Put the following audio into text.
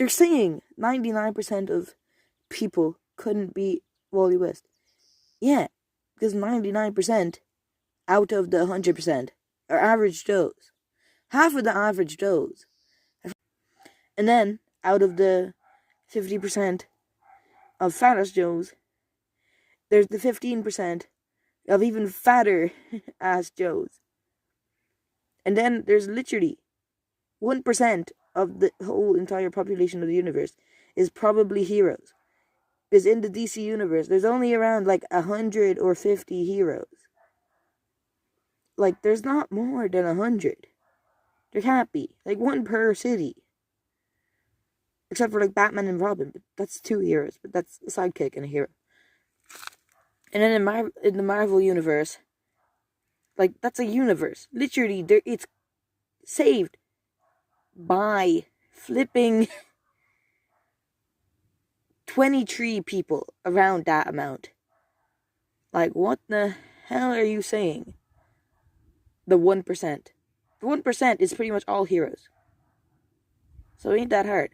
They're saying 99% of people couldn't beat Wally West. Yeah, because 99% out of the 100% are average Joes. Half of the average Joes. And then, out of the 50% of fattest Joes, there's the 15% of even fatter ass Joes. And then there's literally 1% of the whole entire population of the universe is probably heroes. Because in the DC universe, there's only around like 100 or 50 heroes. Like, there's not more than 100. There can't be. Like, one per city. Except for like Batman and Robin, but that's 2 heroes. But that's a sidekick and a hero. And then in the Marvel universe, like, that's a universe. Literally, it's saved by flipping 23 people around that amount. Like, what the hell are you saying? The 1%. The 1% is pretty much all heroes. So it ain't that hard.